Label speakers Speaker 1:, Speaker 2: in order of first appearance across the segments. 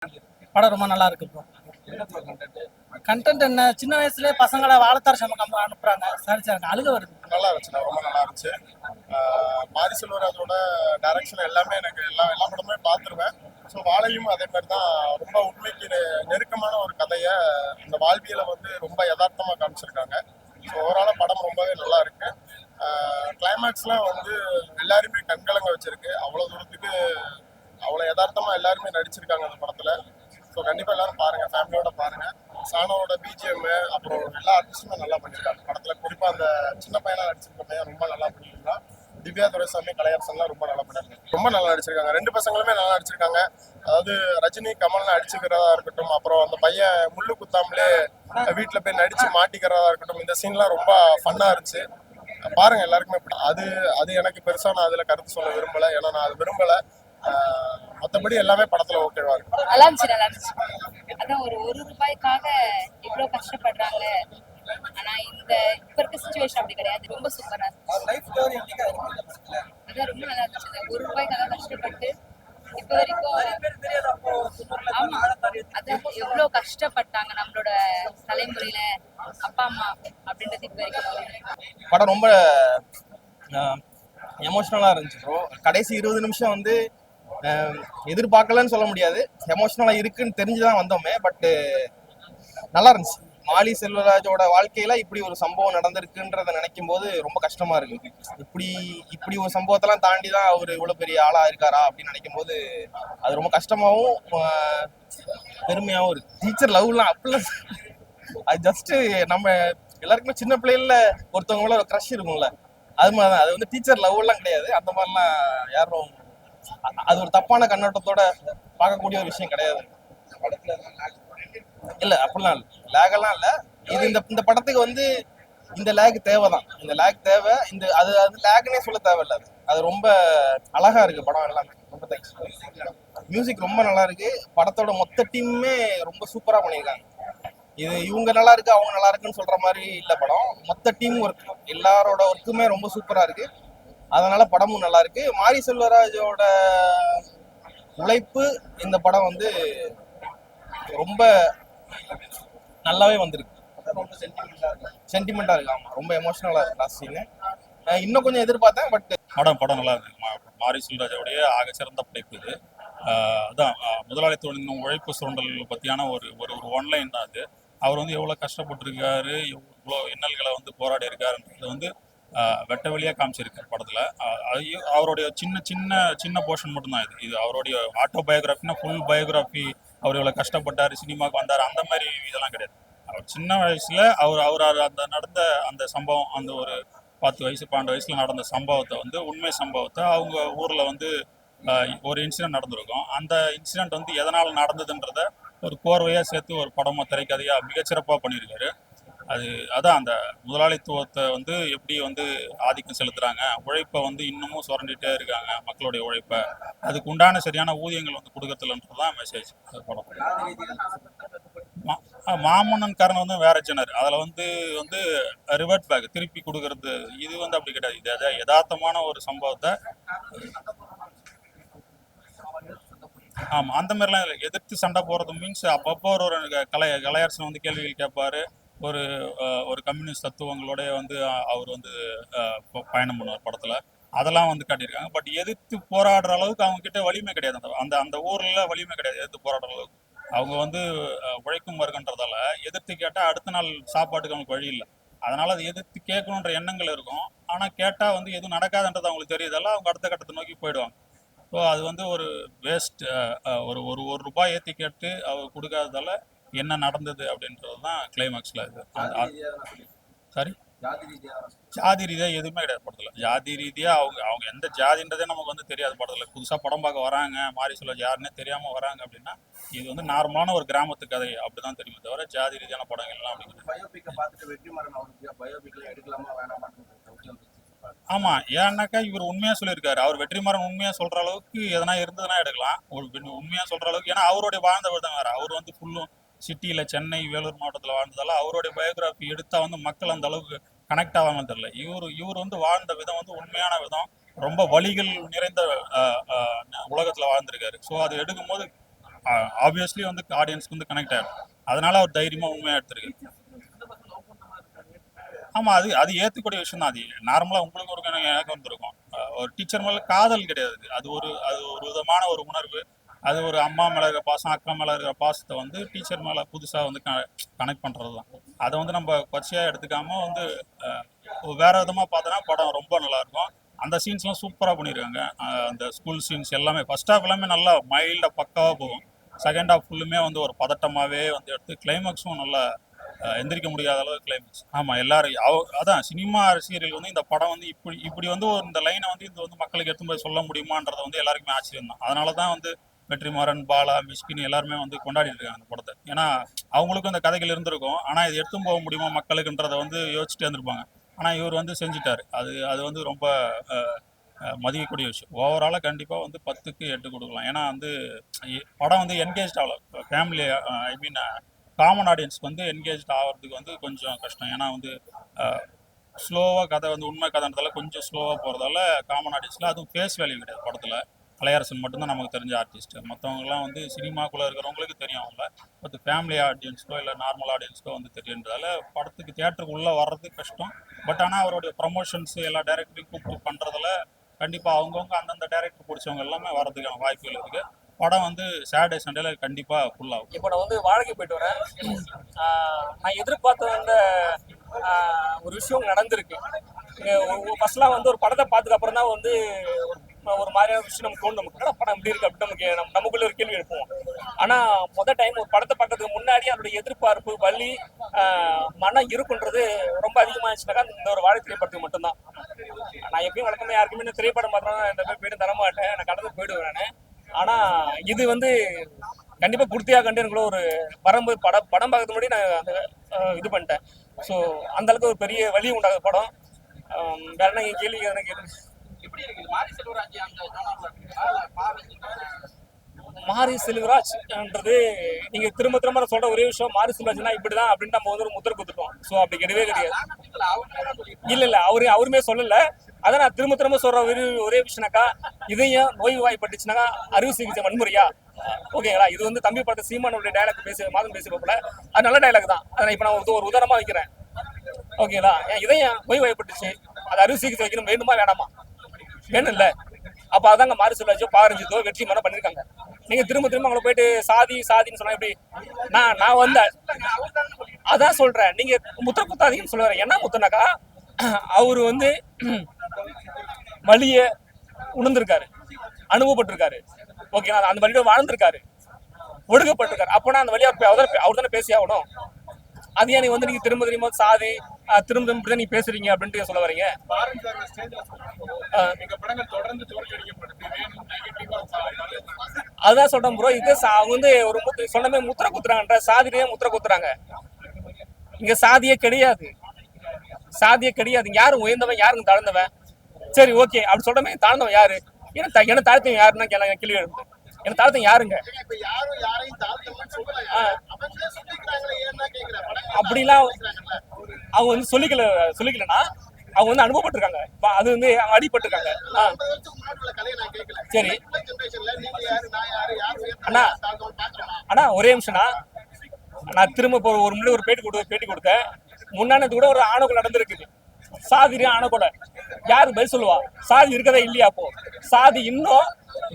Speaker 1: படம் ரொம்ப நல்லா இருக்கு ப்ரோ. கண்டென்ட் என்ன, சின்ன வயசுலயே பசங்களை வாழத்தார் சமக்கம் அனுப்புறாங்க. சரி சார், அழுக வருது.
Speaker 2: நல்லா இருந்துச்சு, ரொம்ப நல்லா இருந்துச்சு. மாரி செல்வராஜோட டைரக்ஷன் எல்லாமே எனக்கு எல்லா படமே பார்த்துருவேன். ஸோ வாழையும் அதே மாதிரி தான். ரொம்ப உண்மைக்கு நெருக்கமான ஒரு கதையை இந்த வாழ்வியலை வந்து ரொம்ப யதார்த்தமாக காமிச்சிருக்காங்க. ஸோ ஓவராலாக படம் ரொம்பவே நல்லா இருக்கு. கிளைமேக்ஸ்லாம் வந்து எல்லாருமே கண்கலங்க வச்சிருக்கு. அவ்வளோ தூரத்துக்கு அவ்வளோ யதார்த்தமாக எல்லாருமே நடிச்சிருக்காங்க அந்த படத்தில். ஸோ கண்டிப்பாக எல்லாரும் பாருங்க, ஃபேமிலியோட பாருங்க. சானோட பிஜிஎம் அப்புறம் எல்லா ஆர்டிஸ்டுமே நல்லா பண்ணியிருக்காங்க படத்தில். குறிப்பாக அந்த சின்ன பையனாக நடிச்சிருக்க பையன் ரொம்ப நல்லா பண்ணியிருக்கான். திவ்யா துரைசாமி, கலையரசன்லாம் ரொம்ப நல்லா பண்ணியிருக்காங்க. ரொம்ப நல்லா நடிச்சிருக்காங்க. ரெண்டு பசங்களுமே நல்லா நடிச்சிருக்காங்க. அதாவது ரஜினி கமல்னு அடிச்சுக்கிறதா இருக்கட்டும், அப்புறம் அந்த பையன் முள்ளு குத்தாமலே வீட்டில் போய் நடிச்சு மாட்டிக்கிறதா இருக்கட்டும், இந்த சீன்லாம் ரொம்ப ஃபன்னாக இருந்துச்சு. பாருங்க, எல்லாருக்குமே அது அது எனக்கு பெருசா நான் அதுல கருத்து சொல்ல விரும்பல. ஏன்னா நான் அது விரும்பல. மற்றபடி எல்லாமே படத்துல ஓகேவா இருக்கு.
Speaker 3: நல்லா இருந்துச்சு. அதான் ஒரு ரூபாய்க்காக இவ்வளவு கஷ்டப்படுறாங்க. ஆனா இந்த இப்ப இருக்க சிச்சுவேஷன் அப்படி கிடையாது. ரொம்ப சூப்பரா இருந்துச்சு. அதான் ரொம்ப நல்லா இருந்துச்சு. ஒரு ரூபாய்க்காக கஷ்டப்பட்டு இப்ப வரைக்கும் ஆமா, அதான் எவ்வளவு கஷ்டப்பட்டாங்க நம்மளோட தலைமுறையில அப்பா அம்மா அப்படின்றது இப்ப வரைக்கும்.
Speaker 4: படம் ரொம்ப எமோஷ்னலாக இருந்துச்சு ப்ரோ. கடைசி 20 நிமிஷம் வந்து எதிர்பார்க்கலன்னு சொல்ல முடியாது, எமோஷ்னலாக இருக்குன்னு தெரிஞ்சுதான் வந்தோமே. பட்டு நல்லா இருந்துச்சு. மாரி செல்வராஜோட வாழ்க்கையில இப்படி ஒரு சம்பவம் நடந்திருக்குன்றத நினைக்கும் போது ரொம்ப கஷ்டமா இருக்கு. இப்படி ஒரு சம்பவத்தெல்லாம் தாண்டி தான் அவர் இவ்வளவு பெரிய ஆளா இருக்காரா அப்படின்னு நினைக்கும் போது அது ரொம்ப கஷ்டமாவும் பெருமையாவும் இருக்கு. டீச்சர் லவ்லாம் அப்படிலாம் அது ஜஸ்ட் நம்ம எல்லாருக்குமே சின்ன பிள்ளைல ஒருத்தவங்க மேல ஒரு க்ரஷ் இருக்கும்ல, அது மாதிரிதான். அது வந்து டீச்சர் லவ் எல்லாம் கிடையாது. அந்த மாதிரிலாம் யாரும் அது ஒரு தப்பான கண்ணோட்டத்தோட பார்க்கக்கூடிய ஒரு விஷயம் கிடையாது. இல்ல அப்படிலாம் இல்லை, லேகெல்லாம் இல்லை. இது இந்த படத்துக்கு வந்து இந்த லேக் தேவைதான். இந்த லேக் தேவை. அது லேக்னே சொல்ல தேவையில்ல. அது ரொம்ப அழகா இருக்கு படம் எல்லாமே. ரொம்ப தேங்க்ஸ். மியூசிக் ரொம்ப நல்லா இருக்கு. படத்தோட மொத்த டீமுமே ரொம்ப சூப்பரா பண்ணியிருக்காங்க. இது இவங்க நல்லா இருக்கு அவங்க நல்லா இருக்குன்னு சொல்ற மாதிரி இல்ல படம். மொத்த டீம் ஒர்க், எல்லாரோட ஒர்க்குமே ரொம்ப சூப்பரா இருக்கு. அதனால படமும் நல்லா இருக்கு. மாரி செல்வராஜோட உழைப்பு இந்த படம் வந்து ரொம்ப நல்லாவே வந்திருக்கு. சென்டிமெண்டா இருக்கு. ஆமா, ரொம்ப எமோஷனலா இருக்கு லாஸ்ட் சீன். இன்னும் கொஞ்சம் எதிர்பார்த்தேன். பட்
Speaker 5: படம் நல்லா இருக்கு. மாரி செல்வராஜோடைய ஆக சிறந்த படைப்பு இது. அதான் முதலாளித்துவ உழைப்பு சுரண்டல் பற்றியான ஒரு ஒரு ஒன்லைன் தான் அது. அவர் வந்து எவ்வளோ கஷ்டப்பட்டிருக்காரு, எவ்வளோ இன்னல்களை வந்து போராடி இருக்காருன்றது வந்து வெட்ட வெளியாக காமிச்சிருக்காரு படத்தில். அவருடைய சின்ன சின்ன சின்ன போர்ஷன் மட்டும்தான் இது அவருடைய ஆட்டோபயோகிராஃபின்னா ஃபுல் பயோகிராஃபி. அவர் எவ்வளோ கஷ்டப்பட்டார், சினிமாவுக்கு வந்தார், அந்த மாதிரி இதெல்லாம் கிடையாது. அவர் சின்ன வயசில் அவர் அந்த நடந்த அந்த சம்பவம், அந்த ஒரு 10 வயசு 12 வயசுல நடந்த சம்பவத்தை வந்து உண்மை சம்பவத்தை அவங்க ஊரில் வந்து ஒரு இன்சிடென்ட் நடந்திருக்கும். அந்த இன்சிடென்ட் வந்து எதனால் நடந்ததுன்றத ஒரு கோர்வையாக சேர்த்து ஒரு படமாக திரைக்கதையாக மிகச்சிறப்பாக பண்ணியிருக்காரு. அதான் அந்த முதலாளித்துவத்தை வந்து எப்படி வந்து ஆதிக்கம் செலுத்துறாங்க, உழைப்பை வந்து இன்னமும் சுரண்டிட்டே இருக்காங்க, மக்களுடைய உழைப்பை. அதுக்கு உண்டான சரியான ஊதியங்கள் வந்து கொடுக்கறதுலன்றதுதான் மெசேஜ் படம். மாமன்னன் காரன் வந்து வேற ஜெனர். அதில் வந்து ரிவர்ட் பேக் திருப்பி கொடுக்கறது. இது வந்து அப்படி கிடையாது. இது யதார்த்தமான ஒரு சம்பவத்தை. ஆமாம், அந்த மாதிரிலாம் எதிர்த்து சண்டை போடுறது மீன்ஸ் அப்பப்போ ஒரு கலையரசன் வந்து கேள்விகள் கேட்பாரு. ஒரு கம்யூனிஸ்ட் தத்துவங்களோட வந்து அவர் வந்து பயணம் பண்ணுவார் படத்தில். அதெல்லாம் வந்து காட்டியிருக்காங்க. பட் எதிர்த்து போராடுற அளவுக்கு அவங்க கிட்ட வலிமை கிடையாது. அந்த அந்த ஊரில் வலிமை கிடையாது எதிர்த்து போராடுற அளவுக்கு. அவங்க வந்து உழைக்கும் வருகின்றதால எதிர்த்து கேட்டால் அடுத்த நாள் சாப்பாட்டுக்கு அவங்களுக்கு வழி இல்லை. அதனால அது எதிர்த்து கேட்கணுன்ற எண்ணங்கள் இருக்கும். ஆனால் கேட்டால் வந்து எதுவும் நடக்காதுன்றது அவங்களுக்கு தெரியுதால அவங்க அடுத்த கட்டத்தை நோக்கி போயிடுவாங்க. ஸோ அது வந்து ஒரு வேஸ்ட். ஒரு ரூபாய் ஏற்றி கேட்டு அவர் கொடுக்காததால என்ன நடந்தது அப்படின்றது தான் கிளைமேக்ஸில். இது சாரி, ஜாதி ரீதியாக எதுவுமே கிடையாது படத்தில். ஜாதி ரீதியாக அவங்க எந்த ஜாதின்றதே நமக்கு வந்து தெரியாது படத்தில். புதுசாக படம் பார்க்க வராங்க, மாரி செல்வராஜ் யாருன்னே தெரியாமல் வராங்க அப்படின்னா இது வந்து நார்மலான ஒரு கிராமத்து கதை அப்படிதான் தெரியுமே தவிர ஜாதி ரீதியான படங்கள்லாம் ஆமா. ஏன்னாக்கா இவர் உண்மையா சொல்லியிருக்காரு. அவர் வெற்றிமாறன் உண்மையா சொல்ற அளவுக்கு எதனா இருந்ததுன்னா எடுக்கலாம். உண்மையா சொல்ற அளவுக்கு. ஏன்னா அவருடைய வாழ்ந்த விதம் வேற. அவர் வந்து ஃபுல்லும் சிட்டியில சென்னை வேலூர் மாவட்டத்தில் வாழ்ந்ததால அவருடைய பயோகிராஃபி எடுத்தா வந்து மக்கள் அந்த அளவுக்கு கனெக்ட் ஆகாமல் தெரியல. இவர் வந்து வாழ்ந்த விதம் வந்து உண்மையான விதம். ரொம்ப வழிகள் நிறைந்த உலகத்துல வாழ்ந்திருக்காரு. ஸோ அது எடுக்கும்போது ஆப்வியஸ்லி வந்து ஆடியன்ஸ்க்கு வந்து கனெக்ட் ஆகிடும். அதனால அவர் தைரியமாக உண்மையாக எடுத்திருக்கு. ஆமாம், அது ஏற்றுக்கூடிய விஷயம் தான். அது நார்மலாக உங்களுக்கு ஒரு எனக்கு வந்திருக்கும். ஒரு டீச்சர் மேலே காதல் கிடையாது. அது ஒரு விதமான ஒரு உணர்வு. அது ஒரு அம்மா மேலே இருக்கிற பாசம், அக்கா மேலே இருக்கிற பாசத்தை வந்து டீச்சர் மேலே புதுசாக வந்து கனெக்ட் பண்ணுறது தான். அதை வந்து நம்ம கொச்சையாக எடுத்துக்காமல் வந்து வேற விதமாக பார்த்தோன்னா படம் ரொம்ப நல்லாயிருக்கும். அந்த சீன்ஸ்லாம் சூப்பராக பண்ணியிருக்காங்க. அந்த ஸ்கூல் சீன்ஸ் எல்லாமே ஃபர்ஸ்ட் ஹாஃப் எல்லாமே நல்லா மைல்டாக பக்காவாக போகும். செகண்ட் ஹாஃப் ஃபுல்லுமே வந்து ஒரு பதட்டமாகவே வந்து எடுத்து கிளைமேக்ஸும் நல்லா எந்திரிக்க முடியாத அளவு கிளைமேக்ஸ். ஆமாம், எல்லாரும் அதான் சினிமா சீரியல் வந்து இந்த படம் வந்து இப்படி வந்து இந்த லைனை வந்து இது வந்து மக்களுக்கு எடுத்து போய் சொல்ல முடியுமான்றதை வந்து எல்லாருக்குமே ஆச்சரியம் தான். அதனால தான் வந்து வெற்றிமாறன், பாலா, மிஷ்கின் எல்லாருமே வந்து கொண்டாடிட்டு இருக்காங்க அந்த படத்தை. ஏன்னா அவங்களுக்கும் இந்த கதைகள் இருந்திருக்கும். ஆனால் இது எடுத்து போக முடியுமா மக்களுக்குன்றதை வந்து யோசிச்சுட்டே இருந்திருப்பாங்க. ஆனால் இவர் வந்து செஞ்சுட்டாரு. அது வந்து ரொம்ப மதிக்கக்கூடிய விஷயம். ஓவராலாக கண்டிப்பாக வந்து 10க்கு 8 கொடுக்கலாம். ஏன்னா வந்து படம் வந்து என்கேஜ் ஆகல. ஃபேமிலி ஐ மீன் காமன் ஆடியன்ஸ்க்கு வந்து என்கேஜ் ஆகிறதுக்கு வந்து கொஞ்சம் கஷ்டம். ஏன்னா வந்து ஸ்லோவாக கதை வந்து உண்மை கதைன்றதால கொஞ்சம் ஸ்லோவாக போகிறதால காமன் ஆடியன்ஸில் அதுவும் ஃபேஸ் வேல்யூ கிடையாது படத்தில். கலையரசன் மட்டும்தான் நமக்கு தெரிஞ்ச ஆர்டிஸ்ட். மற்றவங்கலாம் வந்து சினிமாக்குள்ளே இருக்கிறவங்களுக்கு தெரியும் அவங்கள. பட் ஃபேமிலி ஆடியன்ஸ்க்கோ இல்லை நார்மல் ஆடியன்ஸ்க்கோ வந்து தெரியுன்றதால படத்துக்கு தியேட்டருக்கு உள்ளே வர்றது கஷ்டம். பட் ஆனால் அவருடைய ப்ரமோஷன்ஸ் எல்லா டேரக்டரையும் கூப்பிட்டு பண்ணுறதுல கண்டிப்பாக அவங்கவுங்க அந்தந்த டேரக்டர் பிடிச்சவங்க எல்லாமே வர்றதுக்கான வாய்ப்புகள் இருக்குது. படம் வந்து சாட்டர்டே சண்டேல கண்டிப்பாக ஃபுல் ஆகும்.
Speaker 6: இப்போ நான் வந்து வாழைக்கு போயிட்டு வரேன். நான் எதிர்பார்த்த அந்த ஒரு விஷயம் நடந்திருக்கு. ஃபர்ஸ்ட்லாம் வந்து ஒரு படத்தை பார்த்ததுக்கு அப்புறம் தான் வந்து ஒரு மாதிரியான விஷயம் நமக்கு தோணும். நமக்கு படம் எப்படி இருக்கு அப்படின்னு நமக்குள்ள ஒரு கேள்வி எழுப்புவோம். ஆனா டைம் ஒரு படத்தை பார்க்கறதுக்கு முன்னாடி அதோட எதிர்பார்ப்பு, வலி, மனம் இருக்குன்றது ரொம்ப அதிகமாச்சுனாக்கா இந்த ஒரு வாழை திரைப்படத்துக்கு மட்டும்தான். நான் எப்பயும் வழக்கமே யாருக்குமே இந்த திரைப்படம் பார்த்தா இந்த மாதிரி போயிட்டு தரமாட்டேன், நான் கடந்து போயிடுவேன் நான். ஆனா இது வந்து கண்டிப்பா குர்த்தியா கண்டேனுக்குள்ள ஒரு வரும்போது படம் பார்க்கறது முன்னாடி நான் அந்த இது பண்ணிட்டேன். ஸோ அந்த அளவுக்கு ஒரு பெரிய வலி உண்டாகுது படம். வேற என்ன கேள்வி எனக்கு மாரி செல்வராஜ்ன்றது நீங்க திரும்ப திரும்ப சொல்ற ஒரே விஷயம், மாரி செல்வராஜ்னா இப்படிதான் அப்படின்னு நம்ம வந்து ஒரு முத்திரை குத்துட்டோம். ஸோ அப்படி கிடையவே கிடையாது. இல்ல அவருமே சொல்லல. அதான் நான் திரும்ப திரும்ப சொல்ற ஒரே விஷயம்னாக்கா, இதையும் நோய் வாய்ப்பட்டுச்சுனாக்கா அறுவை சிகிச்சை வன்முறையா? ஓகேங்களா? இது வந்து தம்பி படத்தை சீமானுடைய டைலாக் மாதம் பேசுறப்பல அது நல்ல டைலாக் தான். அதை இப்ப நான் ஒரு உதாரணமா வைக்கிறேன். ஓகேங்களா? இதையும் நோய் வாய்ப்பட்டுச்சு, அது அறுவை சிகிச்சை வைக்கணும் வேணுமா வேணாமா? வேணும் இல்ல. அப்ப அதாங்க மாரி செல்வராஜோ பாரஞ்சித்தோ வெற்றி மனம் பண்ணிருக்காங்க. நீங்க திரும்ப அவங்களை போயிட்டு சாதின்னு சொன்னா எப்படி? நான் வந்து அதான் சொல்றேன், நீங்க முத்திர குத்தாதீங்கன்னு சொல்லுவாரு. என்ன முத்தனாக்கா, அவரு வந்து வலிய உணர்ந்திருக்காரு, அனுபவப்பட்டிருக்காரு. ஓகே, அந்த வழியில வாழ்ந்திருக்காரு, ஒடுக்கப்பட்டிருக்காரு. அப்பனா அந்த வழியை அவர் தானே பேசி ஆகணும். அது ஏன் வந்து நீங்க திரும்ப சாதி திரும்ப நீங்க பேசுறீங்க அப்படின்ட்டு சொல்ல வரீங்க? அதான் சொல்றேன் ப்ரோ. இது அவங்க வந்து ஒரு சொன்னமே முத்திர குத்துறாங்கன்ற சாதியிலேயே முத்திர குத்துறாங்க. இங்க சாதியே கிடையாது. யாரும் உயர்ந்தவன், யாருங்க தாழ்ந்தவன்? சரி, ஓகே, அப்படி சொல்றமே தாழ்ந்தவன் யாரு? என்ன தாழ்த்தவன் யாருன்னா கேள்வி எழுந்து. என்ன தாழ்த்தம் யாருங்க? அப்படிலாம் அவங்க வந்து சொல்லிக்கலன்னா அவங்க வந்து அனுபவப்பட்டிருக்காங்க. அது வந்து அடிபட்டிருக்காங்க. சரி அண்ணா ஒரே நிமிஷம்னா, நான் திரும்ப ஒரு முன்னாடி ஒரு பேட்டி கொடுத்தேன். முன்னாடி கூட ஒரு ஆணை நடந்திருக்குது. சாதி ஆணை யாரு பதில் சொல்லுவா? சாதி இருக்கதா இல்லையா? அப்போ சாதி இன்னும்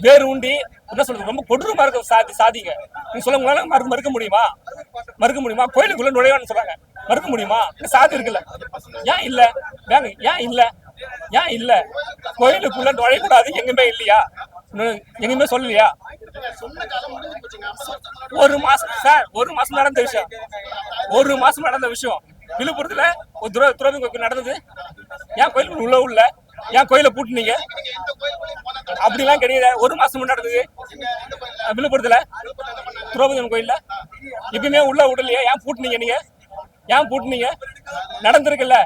Speaker 6: வேறு உண்டி என்ன சொல்றது, ரொம்ப கொடூரமா இருக்க சாதிங்க. நீங்க சொல்ல உங்களால மறுக்க முடியுமா? கோயிலுக்குள்ள நுழைவான்னு சொல்றாங்க, மறுக்க முடியுமா? சாதி இருக்குல்ல, ஏன் இல்ல? கோயிலுக்குள்ள நுழையக்கூடாது எங்குமே இல்லையா? எங்குமே சொல்லலையா? ஒரு மாசம் நடந்த விஷயம் விழுப்புரத்துல ஒரு துறவி நடந்தது. ஏன் கோயிலுக்கு உள்ள ஏன் கோயில பூட்டுனீங்க? அப்படிலாம் கிடையாது. ஒரு மாசம் முன்னாடி நடந்தது விழுப்புரத்துல துரோபதி கோயில்ல. எப்பயுமே உள்ள விடலையா? ஏன் பூட்டுனீங்க? நடந்திருக்குல்ல.